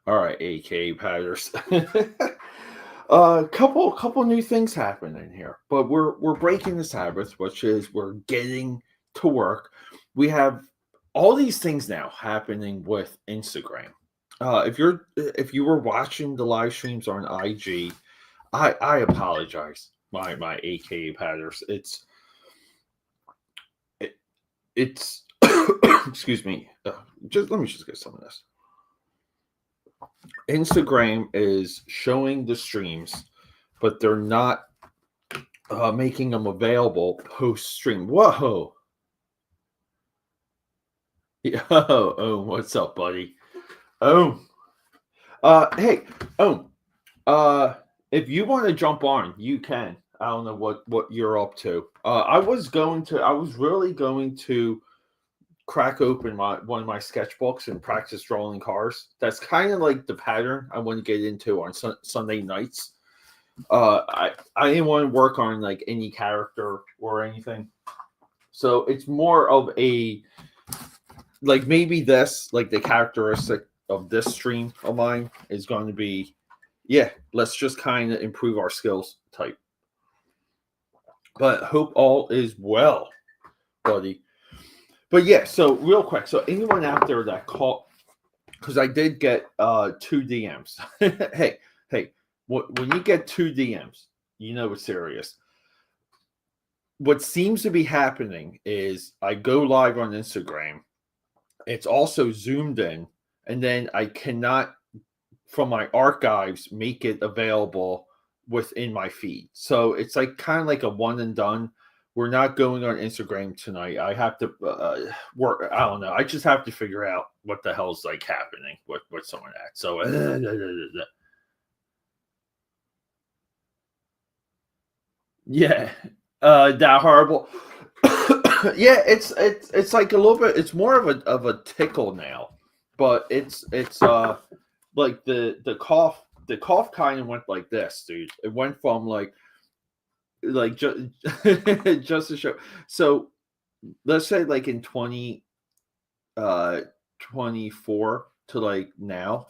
All right, AKAPADers. Couple new things happening here, but we're breaking the Sabbath, which is we're getting to work. We have all these things now happening with Instagram. If you were watching the live streams on IG, I apologize, my AKAPADers. It, it's excuse me. Just let me just get some of this. Instagram is showing the streams, but they're not making them available post stream. Whoa. Yo, oh, what's up, buddy? Oh, hey, oh, if you want to jump on, you can. I don't know what you're up to. I was really going to crack open one of my sketchbooks and practice drawing cars. That's kind of like the pattern I want to get into on Sunday nights. I didn't want to work on like any character or anything, so it's more of a like maybe this like the characteristic of this stream of mine is going to be, yeah, let's just kind of improve our skills type. But hope all is well, buddy. But yeah, so real quick, so anyone out there that caught, because I did get 2 DMs. hey, when you get 2 DMs, you know it's serious. What seems to be happening is I go live on Instagram. It's also zoomed in, and then I cannot, from my archives, make it available within my feed. So it's like kind of like a one and done. We're not going on Instagram tonight. I have to work. I don't know. I just have to figure out what the hell's like happening with someone at. So yeah, that horrible. Yeah, it's like a little bit. It's more of a tickle now, but it's like the cough kind of went like this, dude. It went from like just just to show. So let's say like in 24 to like now,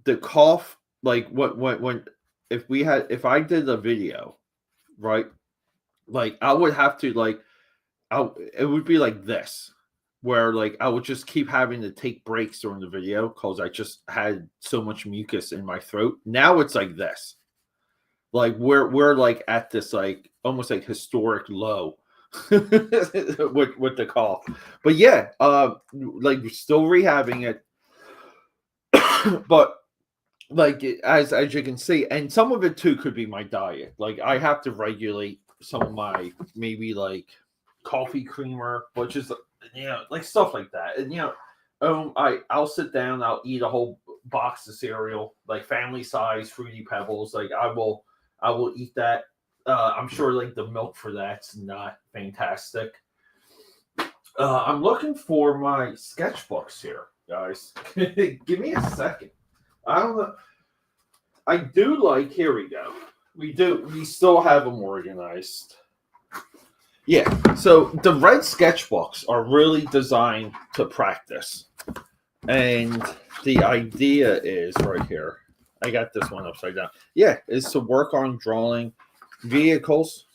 the cough like when if I did a video, right, like I would have to like it would be like this, where like I would just keep having to take breaks during the video because I just had so much mucus in my throat. Now it's like this, like we're like at this like almost like historic low with the cough. But yeah, like still rehabbing it, but like as you can see, and some of it too could be my diet. Like I have to regulate some of my maybe like coffee creamer, which is like stuff like that. And I'll sit down, I'll eat a whole box of cereal, like family size Fruity Pebbles. Like I will eat that. I'm sure like the milk for that's not fantastic. I'm looking for my sketchbooks here, guys. Give me a second. I don't know. I do like. Here we go. We still have them organized. Yeah. So the red sketchbooks are really designed to practice, and the idea is right here. I got this one upside down. Yeah, is to work on drawing vehicles,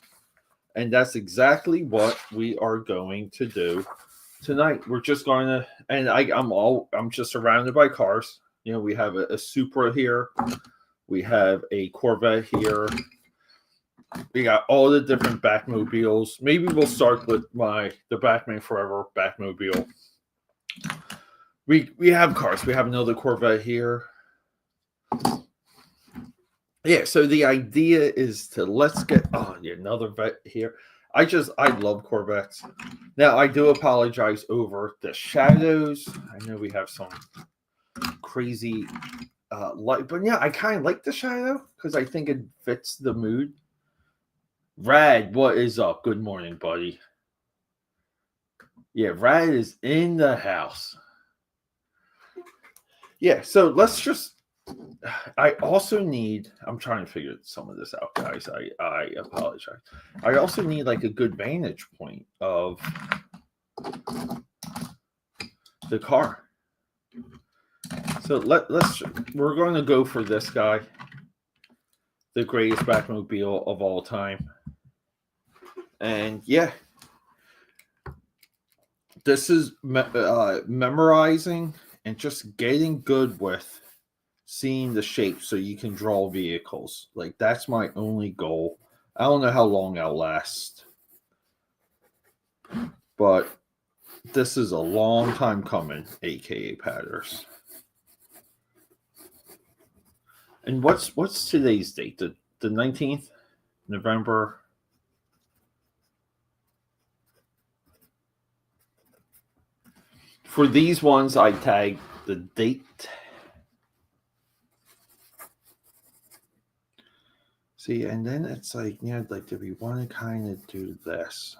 and that's exactly what we are going to do tonight. We're just going to, and I'm just surrounded by cars. We have a Supra here, we have a Corvette here. We got all the different Batmobiles. Maybe we'll start with the Batman Forever Batmobile. We have cars. We have another Corvette here. Yeah, so the idea is to let's get another vet here. I love Corvettes. Now I do apologize over the shadows. I know we have some crazy light, but yeah, I kind of like the shadow because I think it fits the mood. Rad, what is up? Good morning, buddy. Yeah, Rad is in the house. Yeah, so let's just. I also need. I'm trying to figure some of this out, guys. I apologize. I also need like a good vantage point of the car. So we're going to go for this guy, the greatest Batmobile of all time. And yeah, this is memorizing and just getting good with seeing the shape so you can draw vehicles. Like, that's my only goal. I don't know how long I'll last, but this is a long time coming, AKAPADers. And what's today's date? The 19th, November. For these ones, I tag the date. See, and then it's like, like, do we want to kind of do this?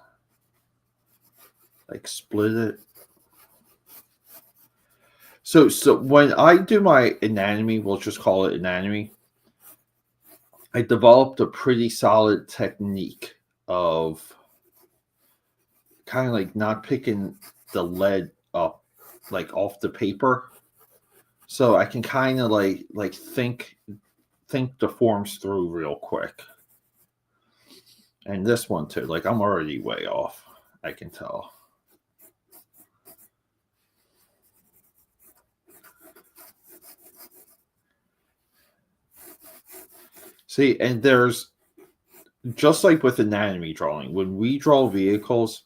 Like, split it. So when I do my anatomy, we'll just call it anatomy, I developed a pretty solid technique of kind of like not picking the lead up, like, off the paper. So I can kind of like think the forms through real quick. And this one too, like, I'm already way off, I can tell. See, and there's, just like with anatomy drawing, when we draw vehicles,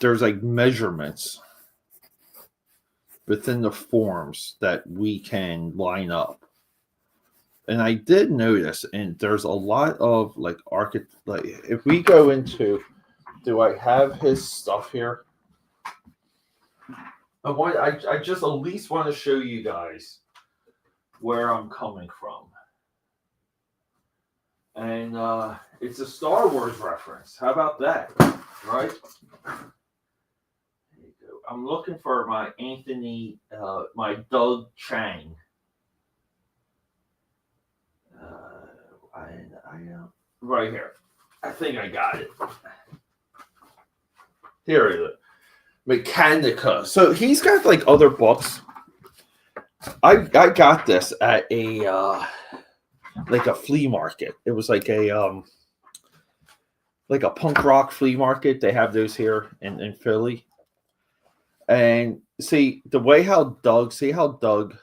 there's like measurements within the forms that we can line up. And I did notice, and there's a lot of like like, if we go into, do I have his stuff here? I just at least want to show you guys where I'm coming from. And it's a Star Wars reference. How about that? Right? There you go. I'm looking for my my Doug Chang. Right here. I think I got it. Here it is. Mechanica. So he's got like other books. I got this at a like a flea market. It was like a punk rock flea market. They have those here in Philly. And see how Doug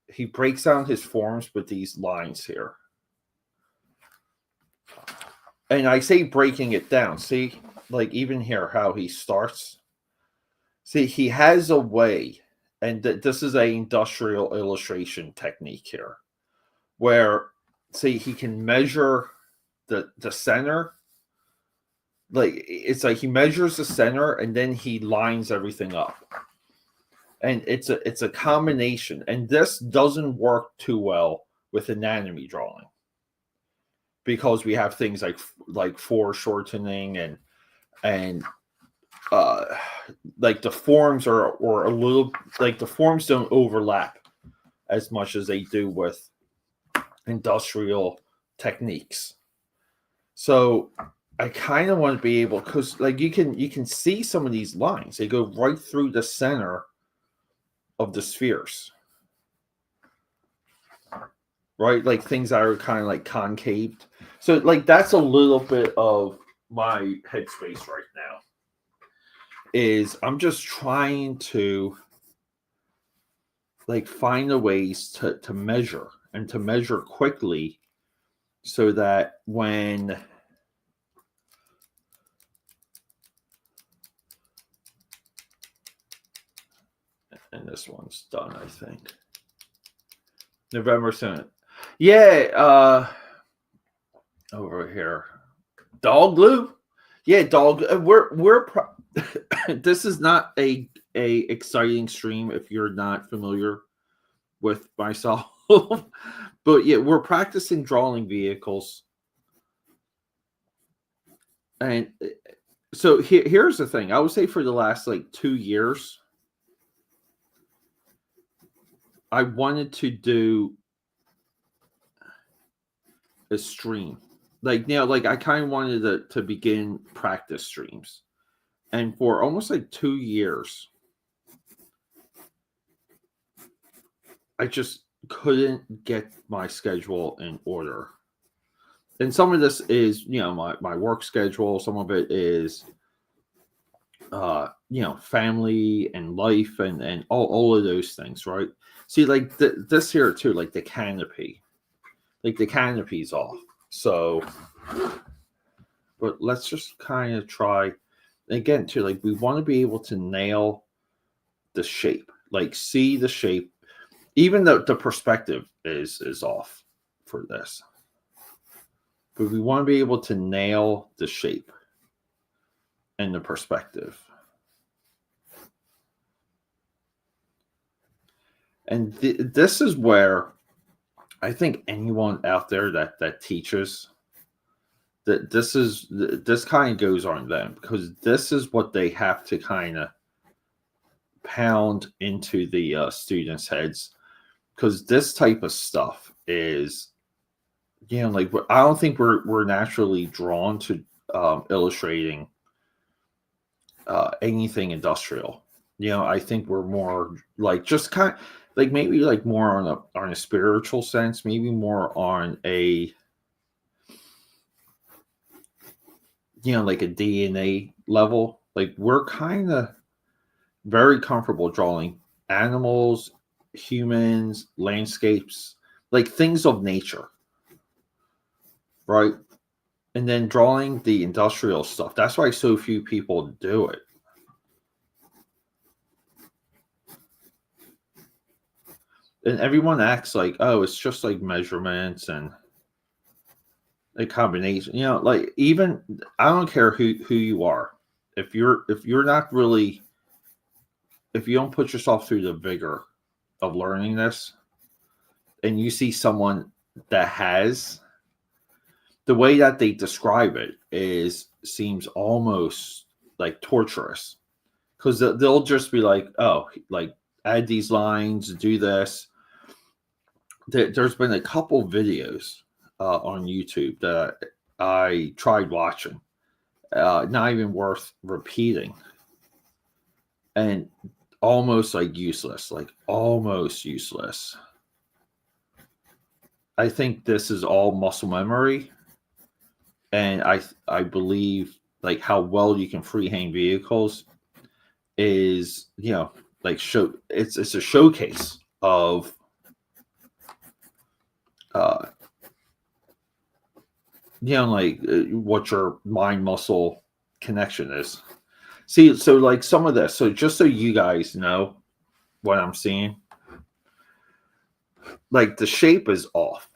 he breaks down his forms with these lines here. And I say breaking it down. See, like, even here, how he starts. See, he has a way, and this is an industrial illustration technique here, where, see, he can measure the center. Like, it's like he measures the center, and then he lines everything up. And it's a combination. And this doesn't work too well with anatomy drawing, because we have things like foreshortening and like the forms are a little, like, the forms don't overlap as much as they do with industrial techniques. So I kind of want to be able, because like you can see some of these lines, they go right through the center of the spheres. Right? Like things that are kind of like concaved. So like that's a little bit of my headspace right now. Is I'm just trying to like find the ways to measure, and to measure quickly, so that when and this one's done, I think. November 7th. Yeah, over here. Dog glue? Yeah, dog. We're this is not a exciting stream if you're not familiar with myself. But yeah, we're practicing drawing vehicles. And so here's the thing. I would say for the last like 2 years, I wanted to do a stream. Like, like I kind of wanted to begin practice streams. And for almost like 2 years, I just couldn't get my schedule in order. And some of this is, my work schedule. Some of it is, family and life and all of those things, right? See, like this here too, like the canopy. Like the canopy's off. So, but let's just kind of try again too. Like we want to be able to nail the shape, like see the shape, even though the perspective is off for this. But we want to be able to nail the shape and the perspective. And this is where I think anyone out there that teaches, that this kind of goes on them, because this is what they have to kind of pound into the students' heads, because this type of stuff is, like I don't think we're naturally drawn to illustrating anything industrial. I think we're more like just kind of like maybe like more on a spiritual sense, maybe more on a like a DNA level. Like we're kind of very comfortable drawing animals, humans, landscapes, like things of nature, right? And then drawing the industrial stuff. That's why so few people do it. And everyone acts like, oh, it's just like measurements and a combination. Like even I don't care who you are. If you're not really, if you don't put yourself through the vigor of learning this, and you see someone that has, the way that they describe it seems almost like torturous, because they'll just be like, oh, like add these lines, do this. There's been a couple videos on YouTube that I tried watching, not even worth repeating, and almost like useless, like almost useless. I think this is all muscle memory, and I believe like how well you can freehand vehicles is, like it's a showcase of uh like what your mind muscle connection is. See, so like some of this, so just so you guys know what I'm seeing, like the shape is off.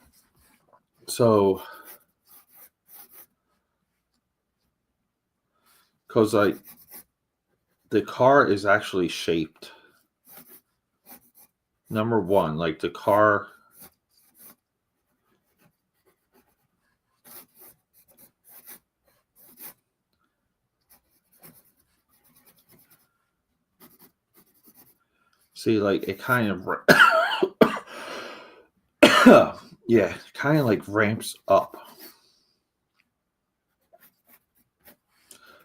So because like the car is actually shaped, number one, like the car, see, like it kind of yeah, kind of like ramps up.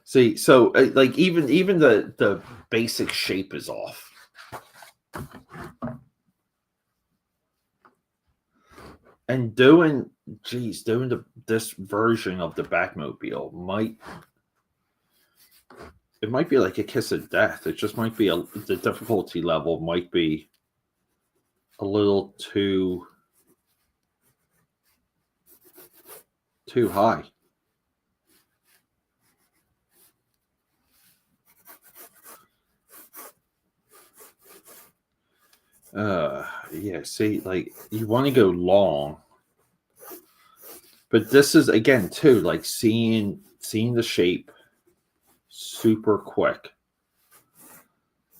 See, so like even the basic shape is off. And doing this version of the Batmobile might be like a kiss of death. It just might be the difficulty level might be a little too high. Yeah, see, like you want to go long, but this is again too like seeing the shape super quick.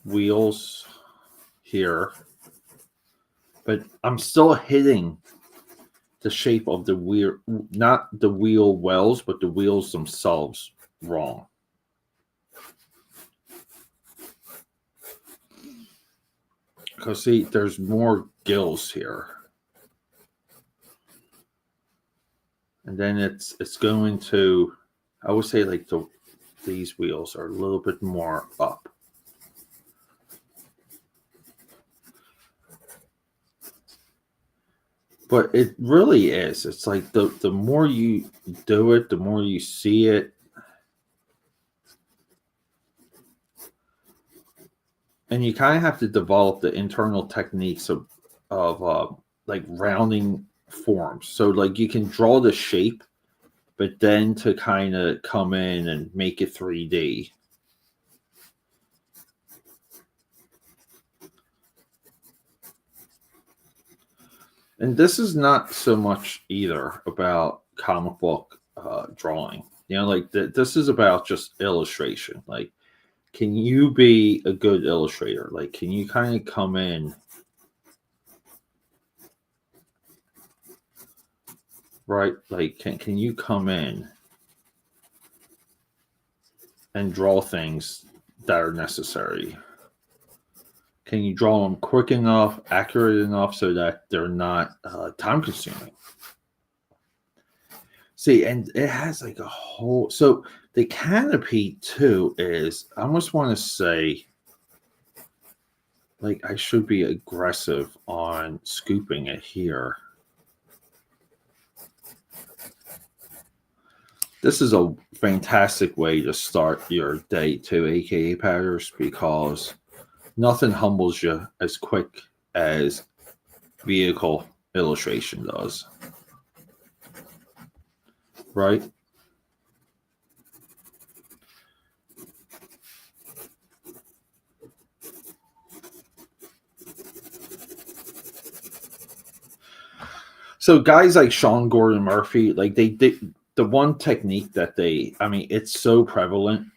Wheels here, but I'm still hitting the shape of the wheel, not the wheel wells, but the wheels themselves wrong. Because see, there's more gills here. And then it's going to, I would say like these wheels are a little bit more up. But it really is. It's like the more you do it, the more you see it, and you kind of have to develop the internal techniques of like rounding forms. So like you can draw the shape, but then to kind of come in and make it 3D. And this is not so much either about comic book drawing. You know, like this is about just illustration. Like, can you be a good illustrator? Like, can you kind of come in, right? Like, can you come in and draw things that are necessary? Can you draw them quick enough, accurate enough so that they're not time consuming? See, and it has like a whole. So the canopy too is, I almost want to say, like I should be aggressive on scooping it here. This is a fantastic way to start your day too, aka patters, because nothing humbles you as quick as vehicle illustration does. Right? So guys like Sean Gordon Murphy, like they did the one technique that I mean, it's so prevalent,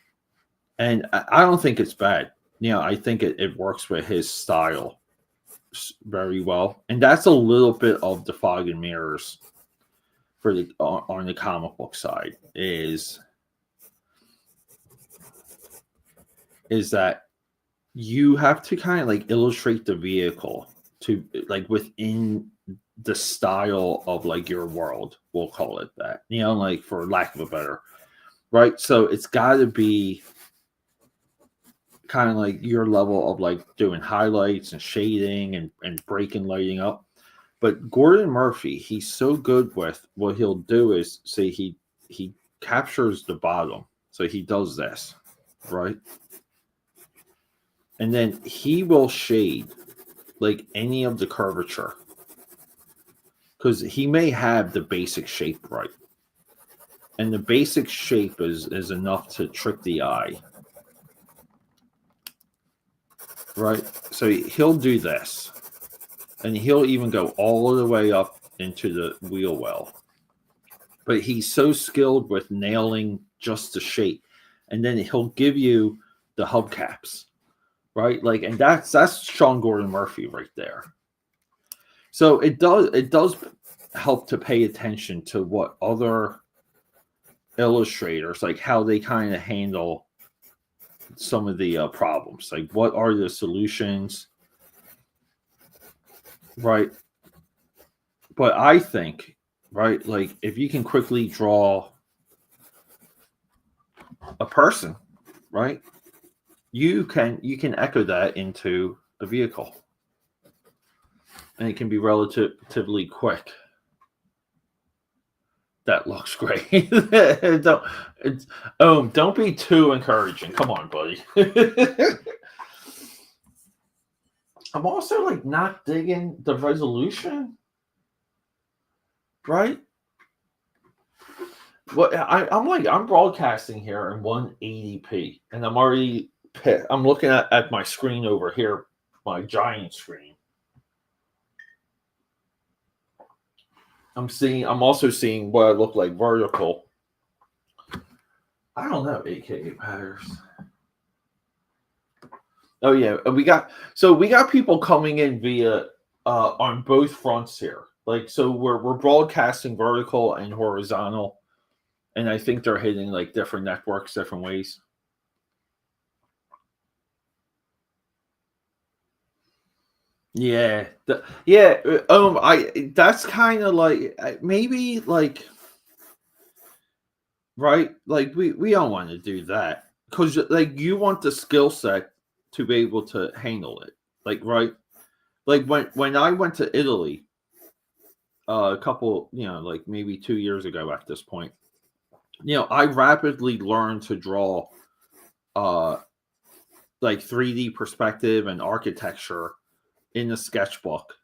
and I don't think it's bad. You know, I think it works with his style very well, and that's a little bit of the fog and mirrors for the on the comic book side is that you have to kind of like illustrate the vehicle to like within the style of like your world, we'll call it that, you know, like for lack of a better, right? So it's got to be kind of like your level of like doing highlights and shading and breaking lighting up. But Gordon Murphy, he's so good with what he'll do is say he captures the bottom. So he does this, right? And then he will shade like any of the curvature because he may have the basic shape right. And the basic shape is enough to trick the eye. Right? So he'll do this. And he'll even go all the way up into the wheel well. But he's so skilled with nailing just the shape. And then he'll give you the hubcaps. Right? Like, and that's Sean Gordon Murphy right there. So it does help to pay attention to what other illustrators, like how they kind of handle some of the problems. Like, what are the solutions? Right. But I think, right, like if you can quickly draw a person, right, you can echo that into a vehicle. And it can be relatively quick. That looks great. Don't be too encouraging. Come on, buddy. I'm also like not digging the resolution, right? What I'm broadcasting here in 180p, and I'm looking at my screen over here, my giant screen. I'm also seeing what I look like vertical. I don't know, AKA patterns. Oh yeah, we got people coming in via on both fronts here. Like, so we're broadcasting vertical and horizontal, and I think they're hitting like different networks, different ways. Yeah, that's kind of like maybe like right, like we don't want to do that because like you want the skill set to be able to handle it, like right, like when I went to Italy, a couple, like maybe 2 years ago at this point. I rapidly learned to draw uh like 3D perspective and architecture in a sketchbook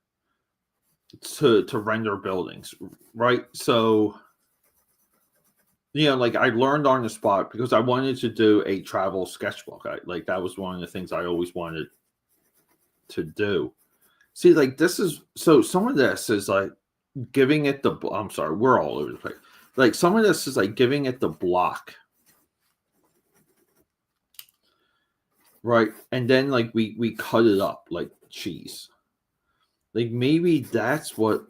to render buildings, right? So, like I learned on the spot because I wanted to do a travel sketchbook. Like that was one of the things I always wanted to do. See, like this is so some of this is like giving it the I'm sorry, we're all over the place. Like some of this is like giving it the block. Right. And then like we cut it up like cheese. Like maybe that's what,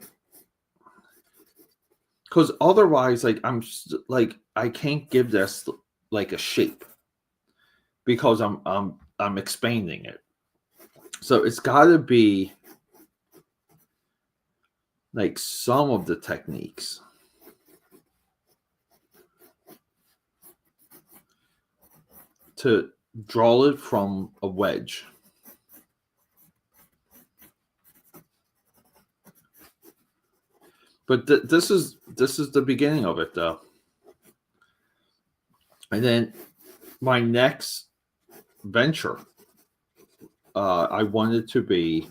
because otherwise like like I can't give this like a shape because I'm expanding it. So it's got to be like some of the techniques to draw it from a wedge. But this is the beginning of it, though. And then my next venture, I wanted to be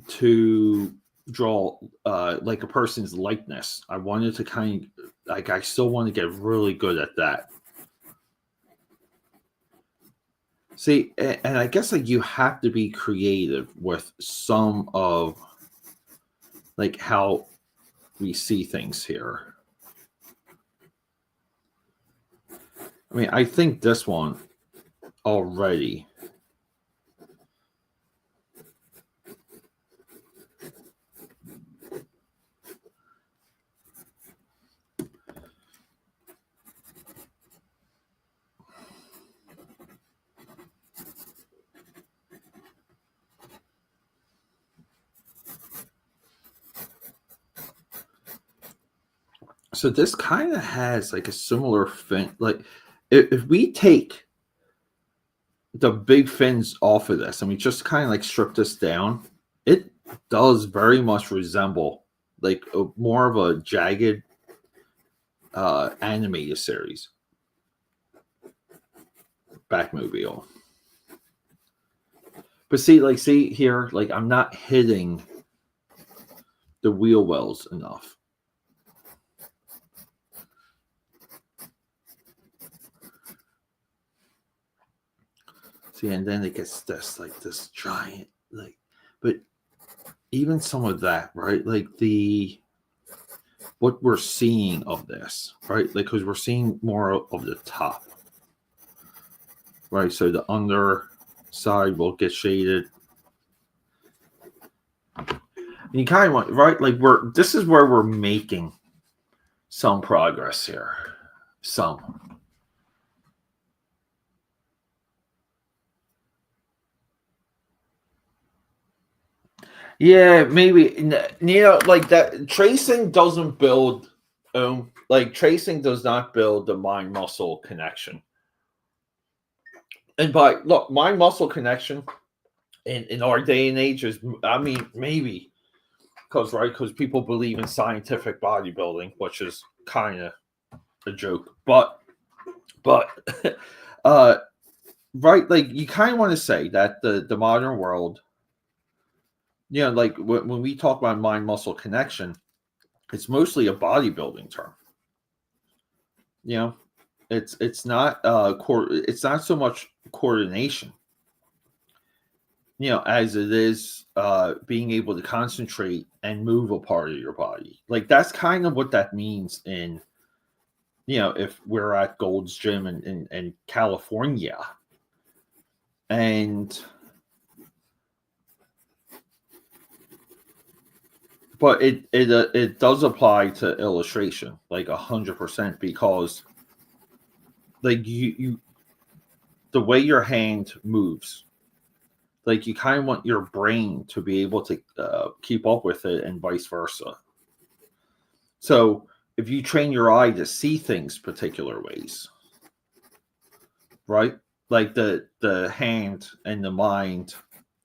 to draw like a person's likeness. I wanted to kind of like I still want to get really good at that. See, and I guess like you have to be creative with some of like how we see things here. I mean, I think this one already. So this kind of has like a similar fin. Like if we take the big fins off of this and we just kind of like strip this down, it does very much resemble like more of a jagged animated series. Backmobile. But see here, like I'm not hitting the wheel wells enough. See, and then it gets this like this giant like, but even some of that, right? Like what we're seeing of this, right? Like because we're seeing more of the top, right? So the underside will get shaded. And you kind of want, right? Like this is where we're making some progress here. Some. Yeah, maybe like that. Tracing doesn't build. Like tracing does not build the mind muscle connection. And by look, mind muscle connection in our day and age is, I mean, maybe because people believe in scientific bodybuilding, which is kind of a joke, but uh, right, like you kind of want to say that the modern world. Like when we talk about mind muscle connection, it's mostly a bodybuilding term. It's not it's not so much coordination, as it is being able to concentrate and move a part of your body. Like that's kind of what that means in, if we're at Gold's Gym in California, and but it does apply to illustration like 100% because like you the way your hand moves, like you kind of want your brain to be able to keep up with it and vice versa. So if you train your eye to see things particular ways, right, like the hand and the mind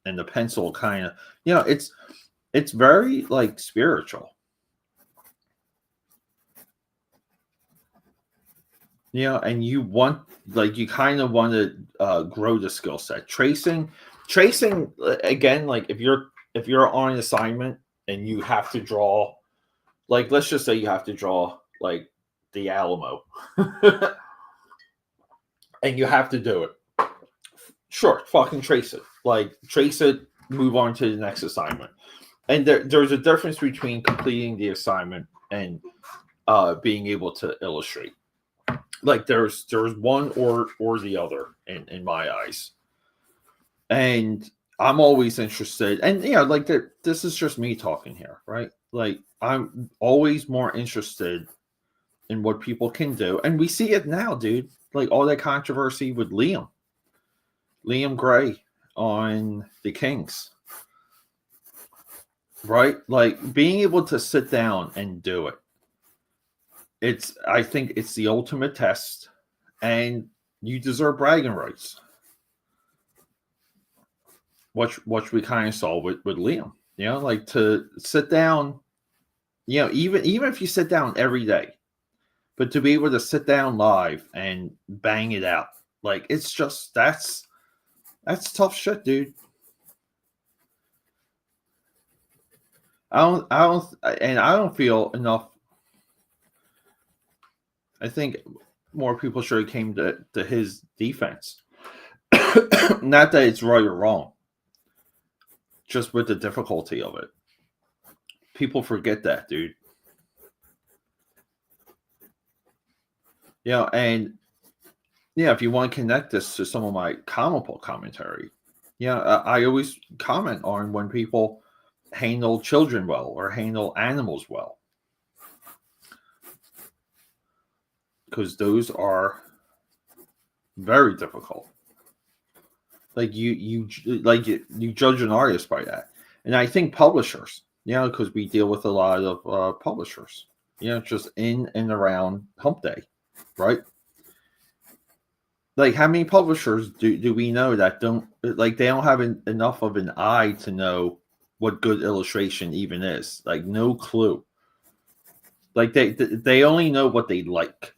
and the pencil kind of, it's very like spiritual. And you want, like, you kind of want to grow the skill set. Tracing again, like if you're on an assignment and you have to draw, like, let's just say you have to draw like the Alamo, and you have to do it. Sure, fucking trace it. Like, trace it, move on to the next assignment. And there's a difference between completing the assignment and being able to illustrate. Like, there's one or the other in my eyes. And I'm always interested, and like this is just me talking here, right? Like, I'm always more interested in what people can do, and we see it now, dude. Like, all that controversy with Liam Gray on the Kings, right? Like, being able to sit down and do it. I think it's the ultimate test, and you deserve bragging rights. What we kind of saw with Liam, like, to sit down, even if you sit down every day, but to be able to sit down live and bang it out, like, it's just that's tough shit, dude. I don't feel enough. I think more people should have came to his defense. Not that it's right or wrong, just with the difficulty of it. People forget that, dude. And if you want to connect this to some of my comic book commentary, I always comment on when people handle children well or handle animals well, because those are very difficult. Like, you judge an artist by that. And I think publishers, because we deal with a lot of publishers, just in and around Hump Day, right? Like, how many publishers do we know that they don't have enough of an eye to know what good illustration even is? Like, no clue. Like, they only know what they like.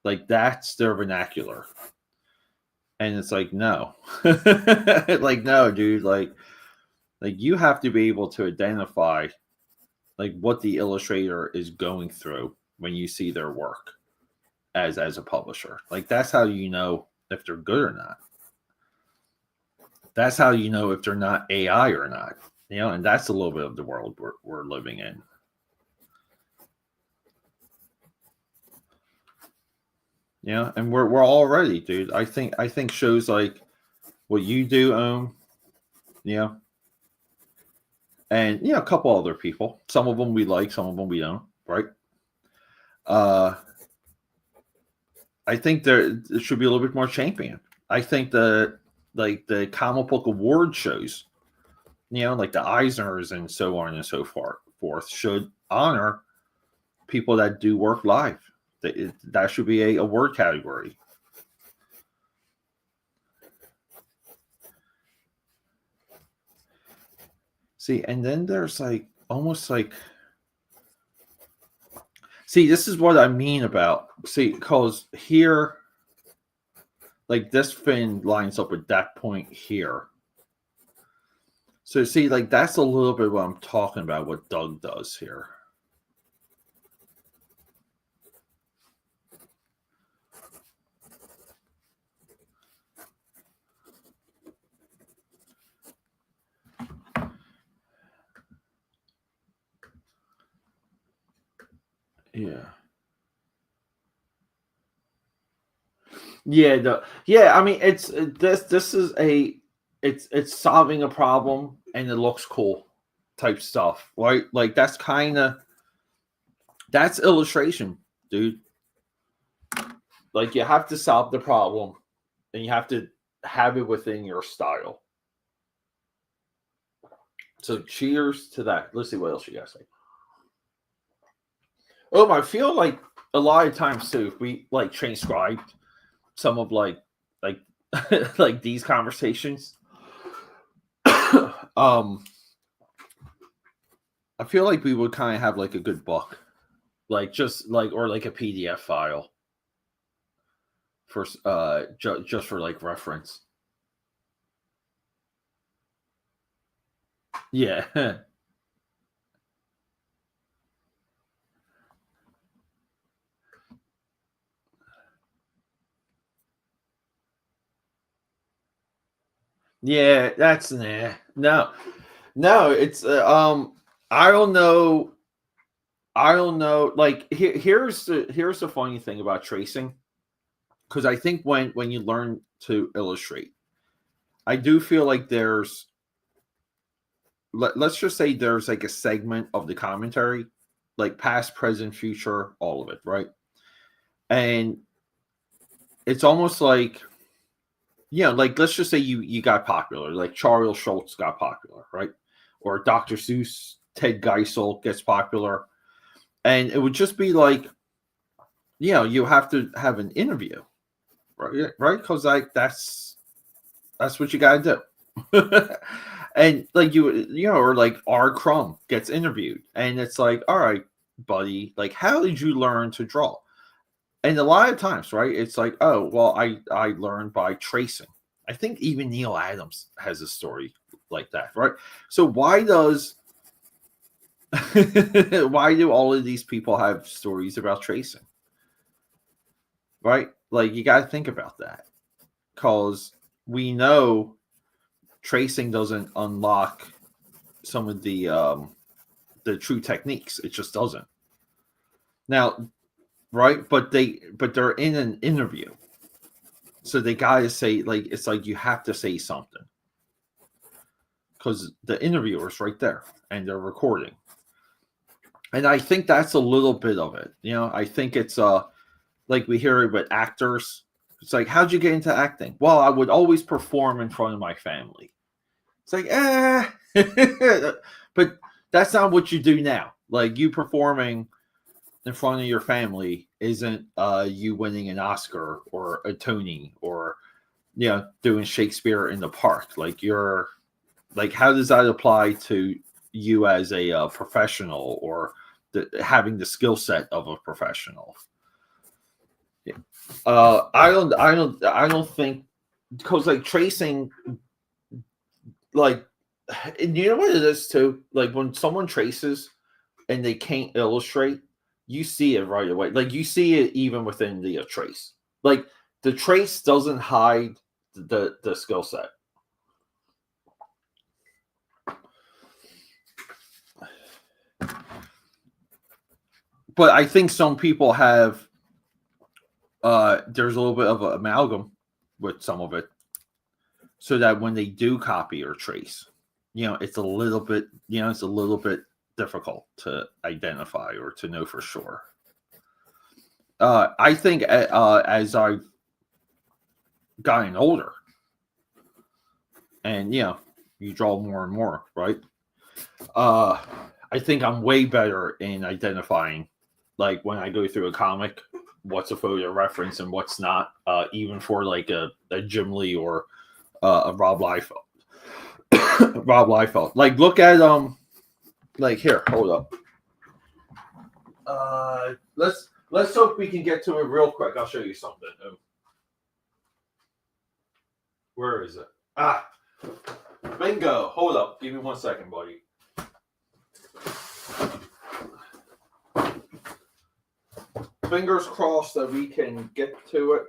Like, that's their vernacular. And it's like, no. Like, no, dude. Like, you have to be able to identify, like, what the illustrator is going through when you see their work as a publisher. Like, that's how you know if they're good or not. That's how you know if they're not AI or not. And that's a little bit of the world we're living in. And we're all ready, dude. I think shows like what you do, and a couple other people. Some of them we like, some of them we don't, right? I think there should be a little bit more champion. I think the comic book award shows, like the Eisners and so on and so forth, should honor people that do work live. That should be a award category. See, and then there's like almost like, see, this is what I mean about, because here, like, this fin lines up with that point here. So see, like, that's a little bit what I'm talking about, what Doug does here. Yeah. Yeah. I mean, it's this is it's solving a problem and it looks cool type stuff, right? Like, that's illustration, dude. Like, you have to solve the problem and you have to have it within your style. So cheers to that. Let's see what else you guys say. I feel like a lot of times too, if we like transcribed some of like like these conversations, I feel like we would kind of have like a good book, like just like or like a PDF file for just for like reference. Yeah. Yeah, that's no, no. It's I don't know. I don't know. Like here's the funny thing about tracing, because I think when you learn to illustrate, I do feel like let's just say there's like a segment of the commentary, like past, present, future, all of it, right? And it's almost like, like let's just say you got popular, like Charles Schultz got popular, right? Or Dr. Seuss, Ted Geisel gets popular, and it would just be like, you have to have an interview, right? Right? Because like that's what you got to do. And like or like R. Crumb gets interviewed, and it's like, all right, buddy, like how did you learn to draw? And a lot of times, right, it's like, oh well, I learned by tracing. I think even Neil Adams has a story like that, right? So why does why do all of these people have stories about tracing, right? Like you got to think about that, because we know tracing doesn't unlock some of the true techniques. It just doesn't. Now, right? But they're in an interview, so they gotta say, like, it's like you have to say something, because the interviewer's right there and they're recording. And I think that's a little bit of it. I think it's like we hear it with actors. It's like, how'd you get into acting? Well, I would always perform in front of my family. It's like, but that's not what you do now. Like, you performing in front of your family isn't you winning an Oscar or a Tony or doing Shakespeare in the park. Like, you're like, how does that apply to you as a professional, or having the skill set of a professional? Yeah. I don't think, because like tracing, like, and you know what it is too. Like when someone traces and they can't illustrate, you see it right away. Like you see it even within the trace. Like the trace doesn't hide the skill set. But I think some people have there's a little bit of an amalgam with some of it, so that when they do copy or trace, it's a little bit difficult to identify or to know for sure. I think as I've gotten older, and you draw more and more, right? I think I'm way better in identifying, like when I go through a comic, what's a photo reference and what's not. Even for like a Jim Lee or a Rob Liefeld. Rob Liefeld. Like look at like here, hold up. Let's hope we can get to it real quick. I'll show you something. Where is it? Bingo. Hold up. Give me 1 second, buddy. Fingers crossed that we can get to it.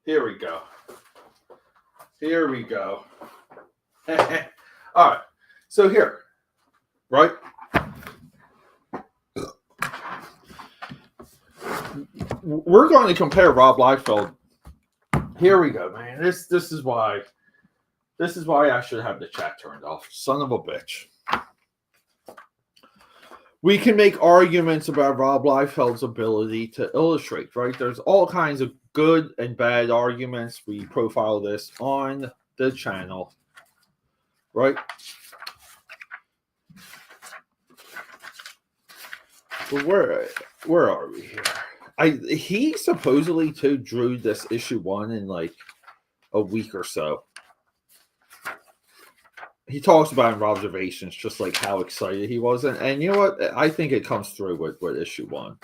Here we go. All right. So here, right? We're going to compare Rob Liefeld. Here we go, man. This is why I should have the chat turned off. Son of a bitch. We can make arguments about Rob Liefeld's ability to illustrate, right? There's all kinds of good and bad arguments. We profile this on the channel, right? But where are we here? He supposedly too drew this issue 1 in like a week or so. He talks about in observations just like how excited he was, and you know what? I think it comes through with issue 1.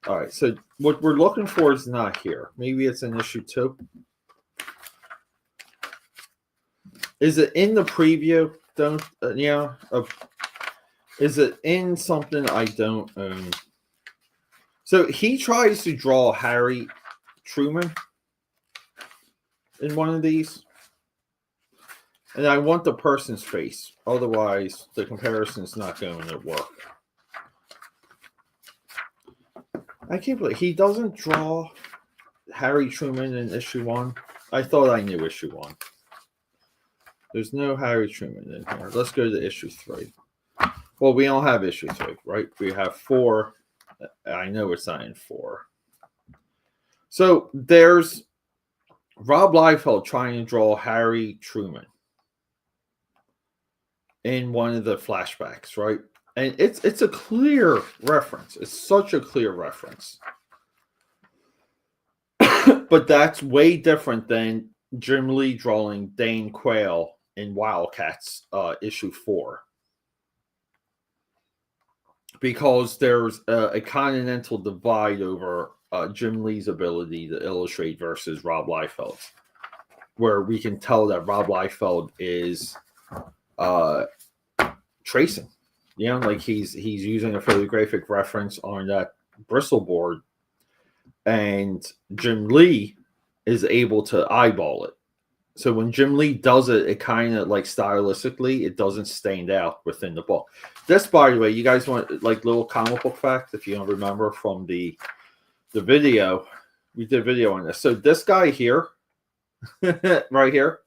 All right, so what we're looking for is not here. Maybe it's in issue 2. Is it in the preview? Don't is it in something I don't own? So he tries to draw Harry Truman in one of these. And I want the person's face. Otherwise, the comparison's not going to work. I can't believe he doesn't draw Harry Truman in issue 1. I thought I knew issue 1. There's no Harry Truman in here. Let's go to issue 3. Well, we don't have issue 3, right? We have 4. I know it's not in 4. So there's Rob Liefeld trying to draw Harry Truman in one of the flashbacks, right? And it's a clear reference. It's such a clear reference. But that's way different than Jim Lee drawing Dane Quayle in Wildcats issue 4. Because there's a continental divide over Jim Lee's ability to illustrate versus Rob Liefeld's, where we can tell that Rob Liefeld is tracing. Like he's using a photographic reference on that Bristol board, and Jim Lee is able to eyeball it. So when Jim Lee does it, it kind of like stylistically, it doesn't stand out within the book. This, by the way, you guys want like little comic book fact, if you don't remember from the video, we did a video on this. So this guy here, right here,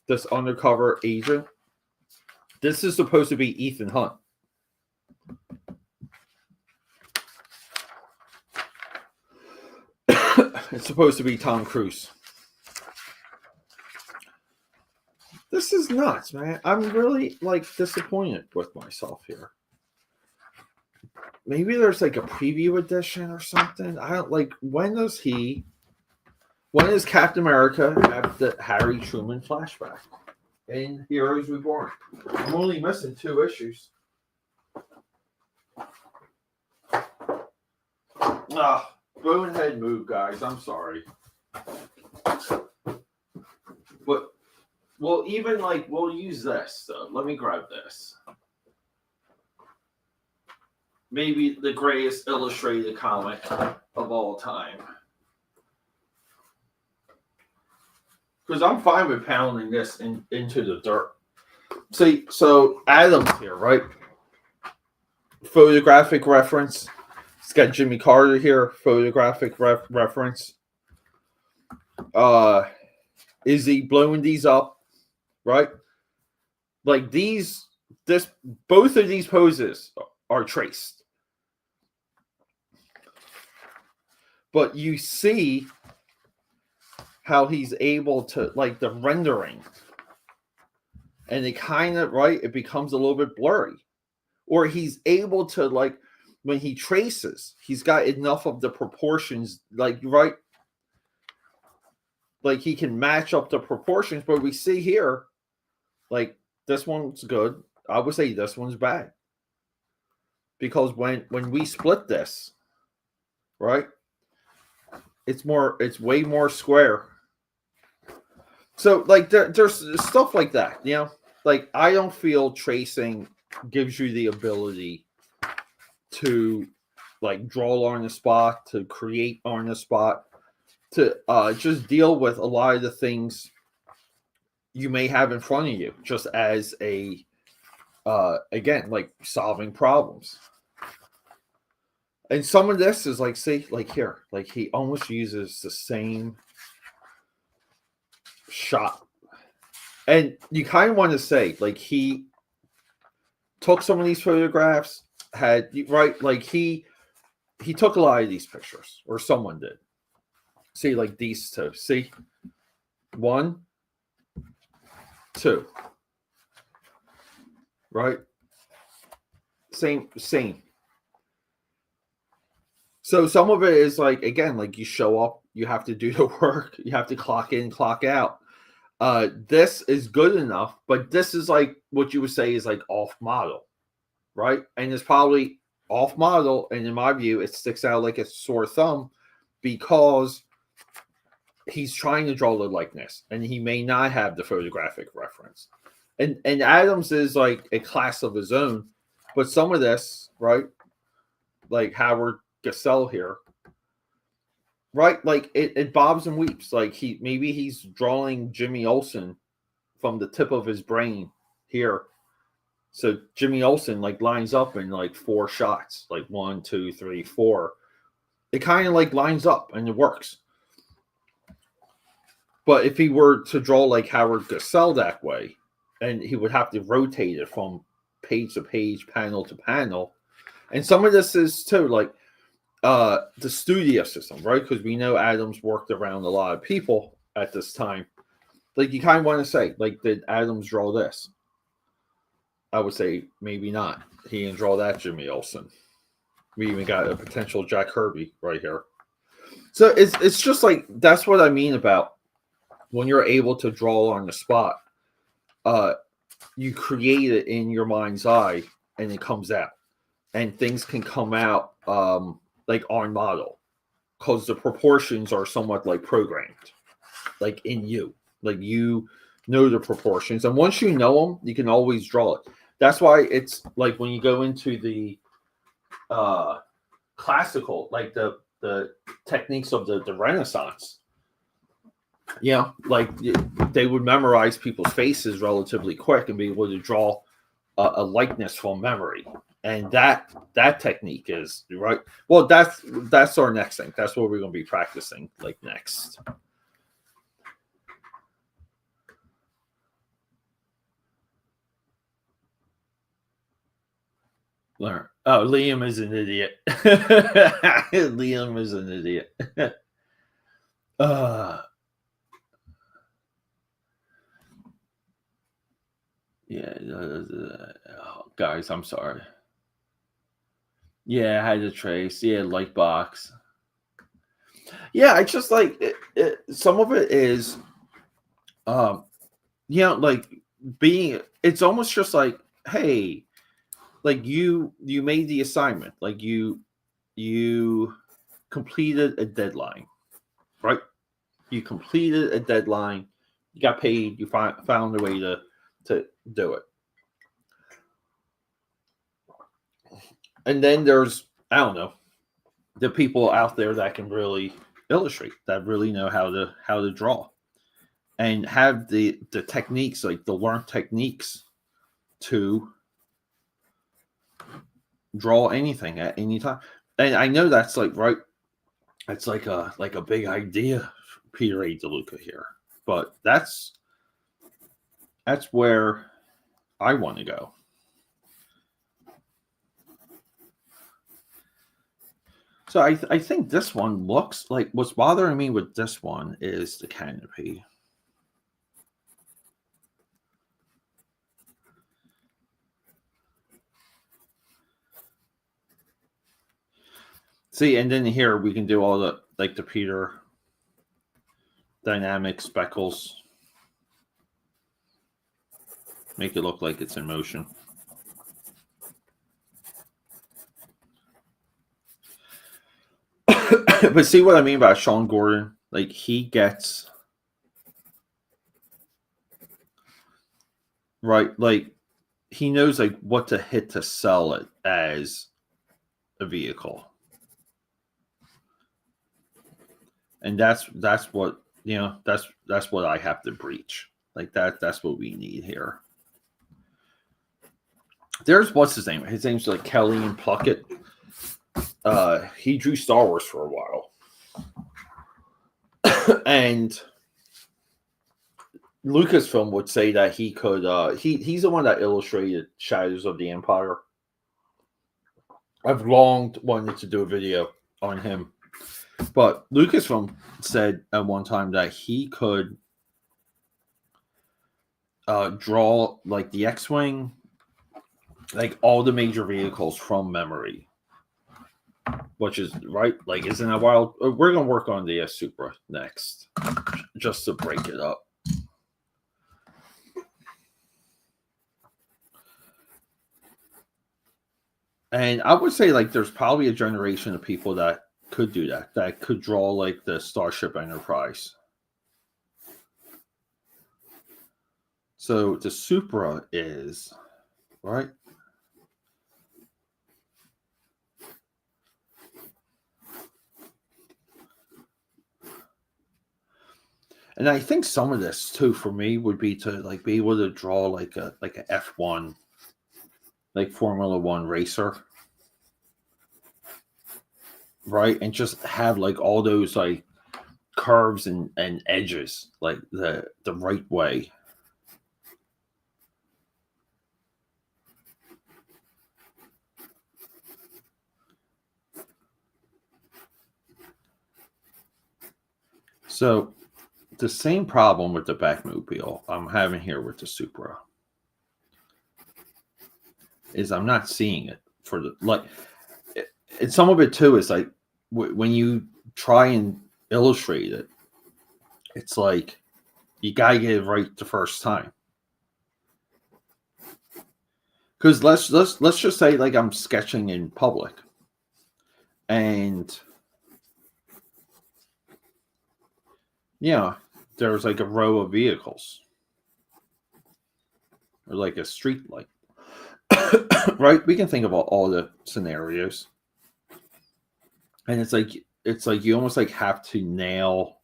this undercover agent, this is supposed to be Ethan Hunt. It's supposed to be Tom Cruise. This is nuts, man. I'm really like disappointed with myself here. Maybe there's like a preview edition or something. I don't like. When does Captain America have the Harry Truman flashback in Heroes Reborn? I'm only missing 2 issues. Bonehead move, guys. I'm sorry. But we'll even we'll use this though. Let me grab this. Maybe the greatest illustrated comic of all time. Because I'm fine with pounding this into the dirt. See, so Adam's here, right? Photographic reference. It's got Jimmy Carter here. Photographic reference. Is he blowing these up? Right? Like both of these poses are traced. But you see how he's able to, like the rendering. And it kind of, right, it becomes a little bit blurry. Or he's able to, like, when he traces, he's got enough of the proportions, like, right? Like he can match up the proportions, but we see here, like this one's good. I would say this one's bad. Because when we split this, right? It's way more square. So like there's stuff like that, Like I don't feel tracing gives you the ability to like draw on the spot, to create on the spot, to just deal with a lot of the things you may have in front of you, just as a again, like solving problems. And some of this is like, see, like here, like he almost uses the same shot. And you kind of want to say, like, he took some of these photographs, right? Like he took a lot of these pictures, or someone did. See, like these 2. See? 1, 2. Right? Same. So some of it is like, again, like you show up, you have to do the work, you have to clock in, clock out. This is good enough, but this is like what you would say is like off model, right? And it's probably off model, and in my view, it sticks out like a sore thumb because he's trying to draw the likeness, and he may not have the photographic reference. And Adams is like a class of his own, but some of this, right, like Howard Gassell here, right, like it bobs and weeps. Like maybe he's drawing Jimmy Olsen from the tip of his brain here. So Jimmy Olsen like lines up in like 4 shots, like 1, 2, 3, 4. It kind of like lines up and it works. But if he were to draw like Howard Gassell that way, and he would have to rotate it from page to page, panel to panel. And some of this is too like the studio system, right? Because we know Adams worked around a lot of people at this time. Like you kind of want to say, like, did Adams draw this? I would say maybe not. He didn't draw that Jimmy Olsen. We even got a potential Jack Kirby right here. So it's just like, that's what I mean about when you're able to draw on the spot. You create it in your mind's eye and it comes out. And things can come out like on model because the proportions are somewhat like programmed, like in you. Like you know the proportions. And once you know them, you can always draw it. That's why it's like when you go into the classical, like the techniques of the Renaissance, like they would memorize people's faces relatively quick and be able to draw a likeness from memory. And that technique is right. Well, that's our next thing. That's what we're going to be practicing like next. Learn. Oh, Liam is an idiot. Liam is an idiot. Yeah, guys, I'm sorry. Yeah, I had to trace. Yeah, light box. Yeah, I just like it. Some of it is, like being. It's almost just like, hey, like you made the assignment, like you completed a deadline, right? You completed a deadline. You got paid. You found a way to do it. And then there's, I don't know, the people out there that can really illustrate, that really know how to draw and have the techniques, like the learned techniques to draw anything at any time. And I know that's like, right, it's like a big idea, Peter A. DeLuca here, but that's where I want to go. So I think this one looks like, what's bothering me with this one is the canopy. See, and then here we can do all the, like the Peter dynamic speckles. Make it look like it's in motion. But see what I mean by Sean Gordon? Like he gets, right, like he knows like what to hit to sell it as a vehicle. And that's what, that's what I have to breach. Like that's what we need here. There's, what's his name? His name's like Kelly and Pluckett. He drew Star Wars for a while. And Lucasfilm would say that he could he's the one that illustrated Shadows of the Empire. I've long wanted to do a video on him. But Lucasfilm said at one time that he could draw like the X-Wing, like all the major vehicles from memory. which is right. Like, isn't that wild? We're gonna work on the Supra next, just to break it up. And I would say, like, there's probably a generation of people that could do that, that could draw like the Starship Enterprise. So the Supra is right. And I think some of this too for me would be to like be able to draw like a F1, like Formula One racer, right? And just have like all those like curves and edges like the right way. So the same problem with the Batmobile I'm having here with the Supra is I'm not seeing it for the like. And some of it too is like when you try and illustrate it, it's like you gotta get it right the first time. Because let's just say like I'm sketching in public, and yeah, there's like a row of vehicles or like a street light, right? We can think about all the scenarios, and it's like you almost like have to nail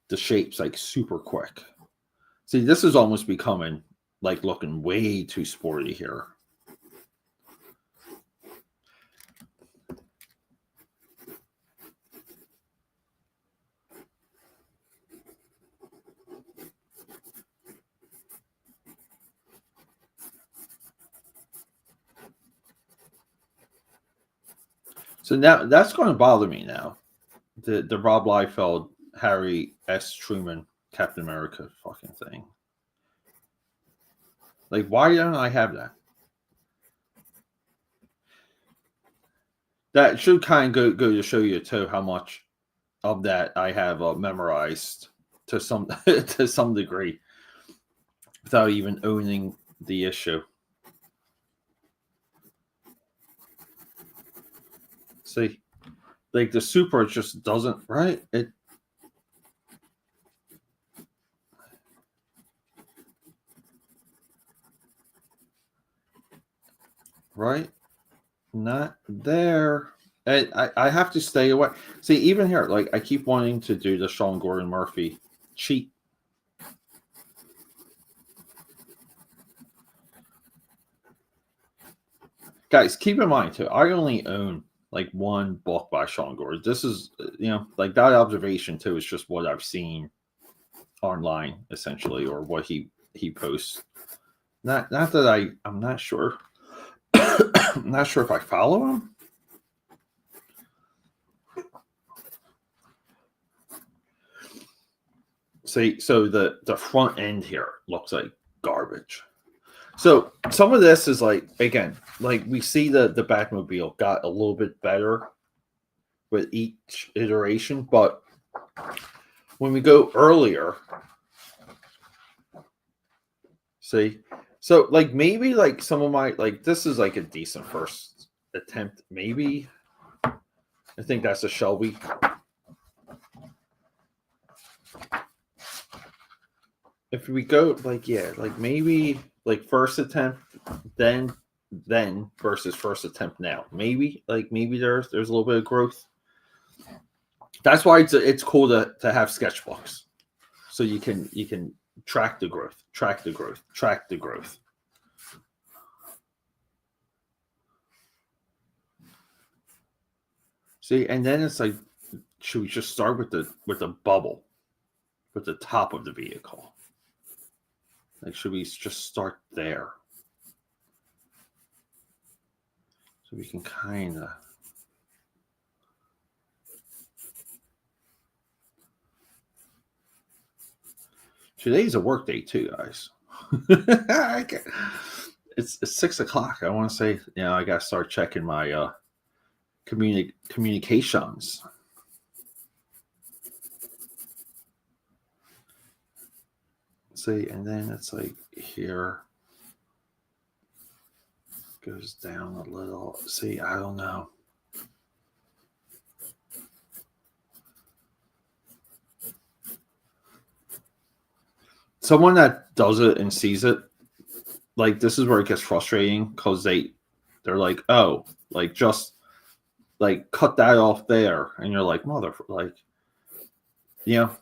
the shapes like super quick. See, this is almost becoming like looking way too sporty here. So now that's going to bother me now. The Rob Liefeld, Harry S. Truman, Captain America fucking thing. Like, why don't I have that? That should kind of go to show you too how much of that I have memorized to some to some degree without even owning the issue. See, like the Supra just doesn't right. It right, not there. And I have to stay away. See, even here, like I keep wanting to do the Sean Gordon Murphy cheat. Guys, keep in mind too, I only own like one book by Sean Gordon. This is, like that observation too is just what I've seen online, essentially, or what he posts. Not that I'm not sure. I'm not sure if I follow him. See, so the front end here looks like garbage. So some of this is like, again, like we see the Batmobile got a little bit better with each iteration, but when we go earlier, see, so like maybe like some of my like this is like a decent first attempt, maybe. I think that's a Shelby. If we go like, yeah, like maybe like first attempt, then versus first attempt now. Maybe there's a little bit of growth. That's why it's cool to have sketchbooks, so you can track the growth, track the growth, track the growth. See, and then it's like, should we just start with the bubble, with the top of the vehicle? Like, should we just start there? So we can kind of. Today's a work day too, guys. It's 6 o'clock. I want to say, I gotta start checking my communications. See, and then it's like here goes down a little. See, I don't know. Someone that does it and sees it, like this is where it gets frustrating because they're like, oh, like just like cut that off there, and you're like, mother, like,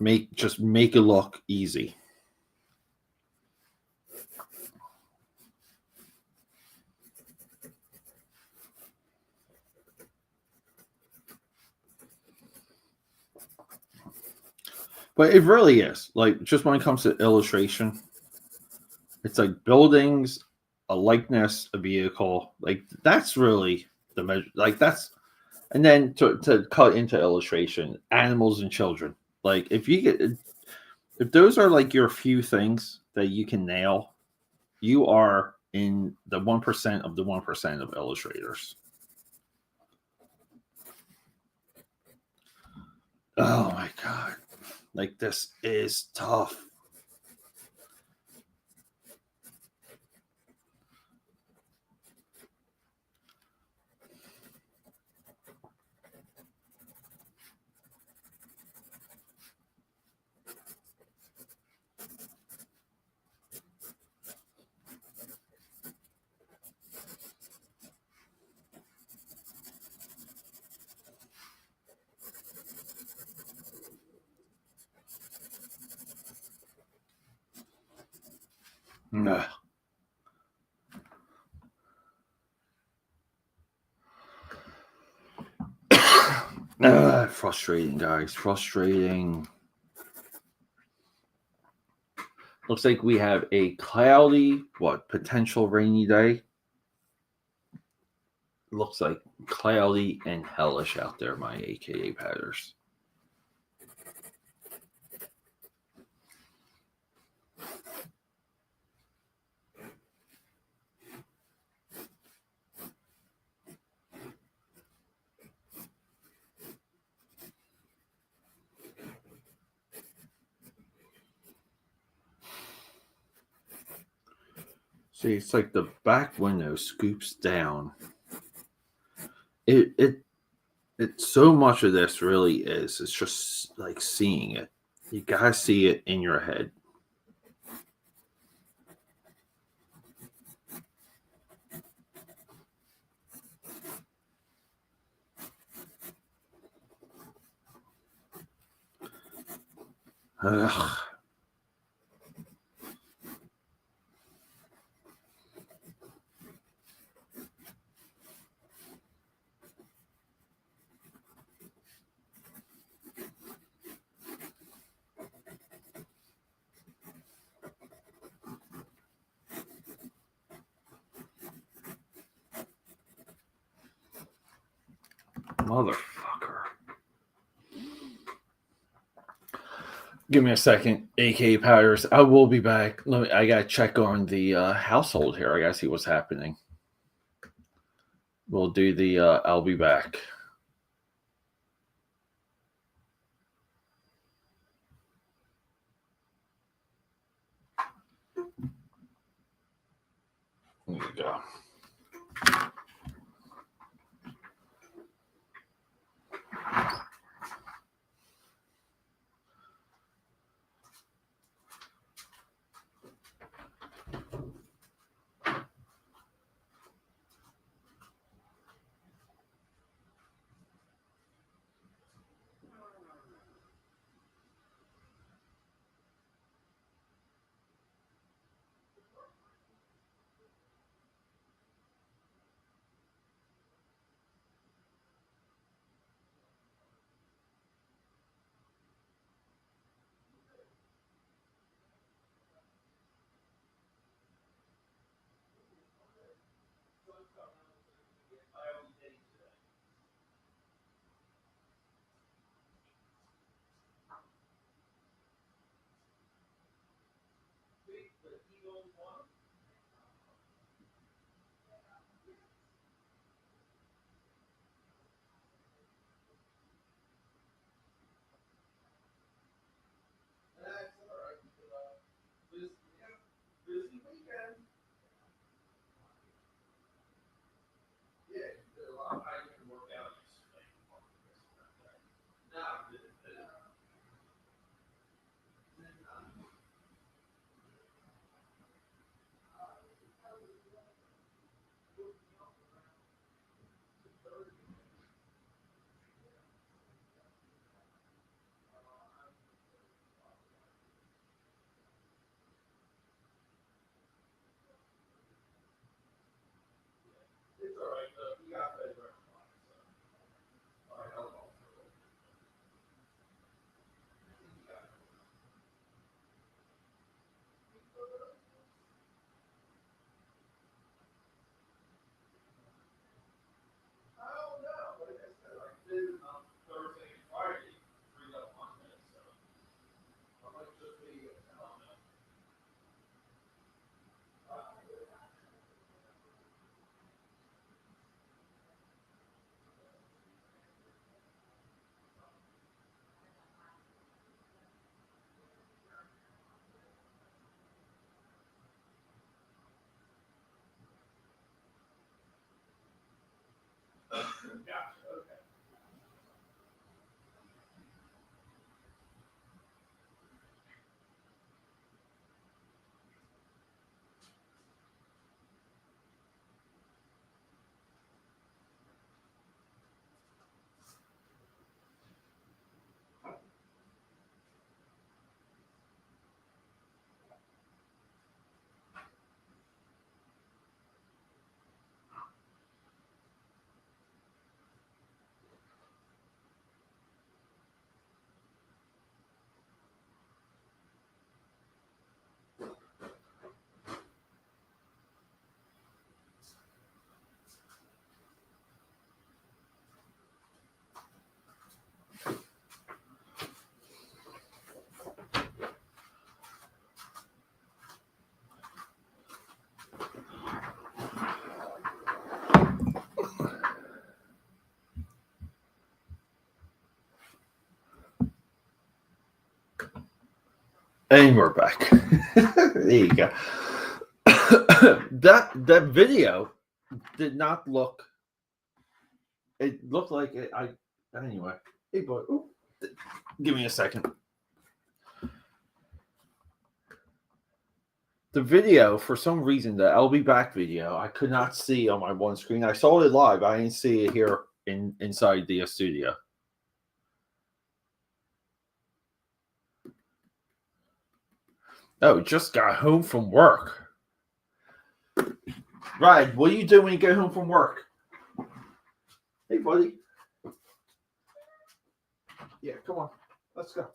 make it look easy. But it really is like just when it comes to illustration, it's like buildings, a likeness, a vehicle, like that's really the measure. Like that's and then to cut into illustration, animals and children. Like if those are like your few things that you can nail, you are in the 1% of the 1% of illustrators. Oh my god. Like this is tough. Ugh. Frustrating, guys. Frustrating. Looks like we have a cloudy, potential rainy day. Looks like cloudy and hellish out there, my AKA padders. See, it's like the back window scoops down. It so much of this really is. It's just like seeing it. You gotta see it in your head. Ugh. Motherfucker. Give me a second, AK Powders. I will be back. I gotta check on the household here. I gotta see what's happening. We'll do the I'll be back. There you go. And we're back. There you go. that video did not look. It looked like it. Anyway. Hey boy, ooh, give me a second. The video, for some reason, the I'll be back video, I could not see on my one screen. I saw it live. I didn't see it here inside the studio. Oh, just got home from work. Right, what do you do when you get home from work? Hey, buddy. Yeah, come on. Let's go.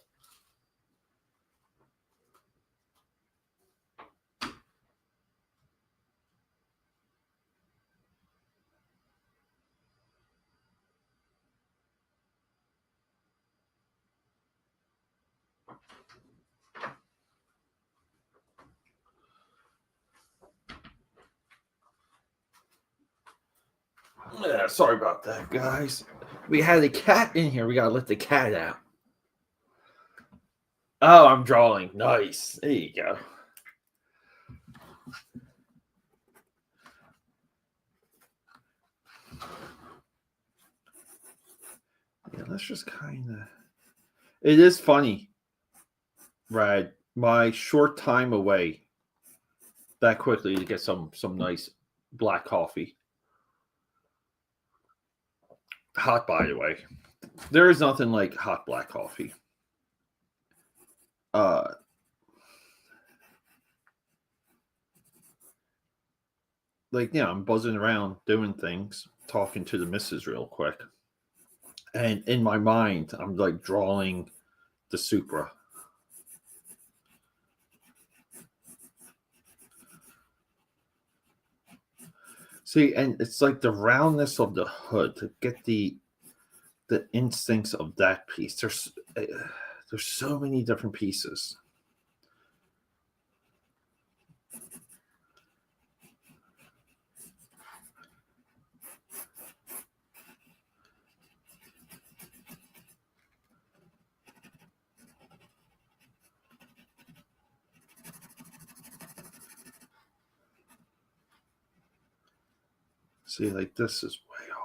Yeah, sorry about that, guys. We had a cat in here. We gotta let the cat out. Oh, I'm drawing. Nice. There you go. Yeah, let's just kind of. It is funny, Brad. My short time away that quickly to get some nice black coffee. Hot, by the way. There is nothing like hot black coffee. Like, yeah, I'm buzzing around doing things, talking to the missus real quick. And in my mind, I'm like drawing the Supra. See, and it's like the roundness of the hood to get the instincts of that piece. There's so many different pieces. See, like this is way off.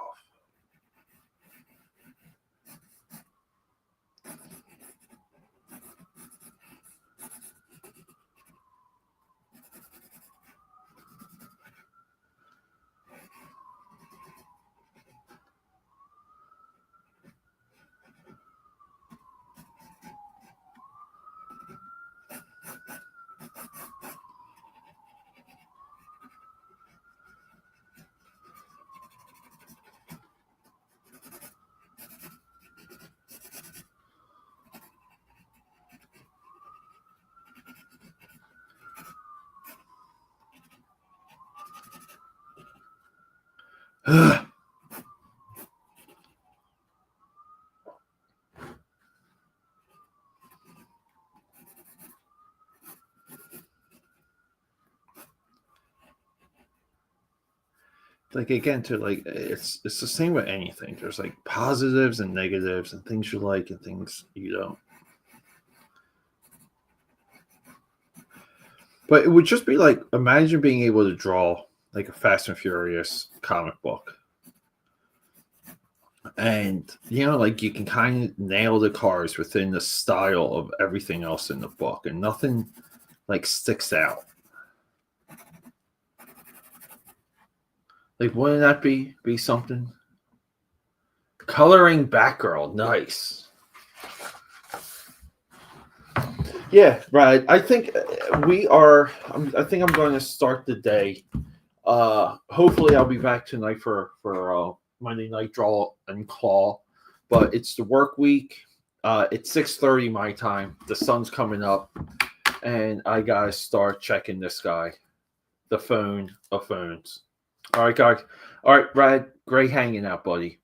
Like, again, to like it's the same with anything. There's like positives and negatives and things you like and things you don't. But it would just be like, imagine being able to draw like a Fast and Furious comic book. And like you can kind of nail the cars within the style of everything else in the book, and nothing like sticks out. Like, wouldn't that be something? Coloring Batgirl, nice. Yeah, right. I think we are. I think I'm going to start the day. Hopefully, I'll be back tonight for Monday Night Draw and Claw. But it's the work week. It's 6:30 my time. The sun's coming up, and I gotta start checking this guy, the phone of phones. All right, guys. All right, Brad. Great hanging out, buddy.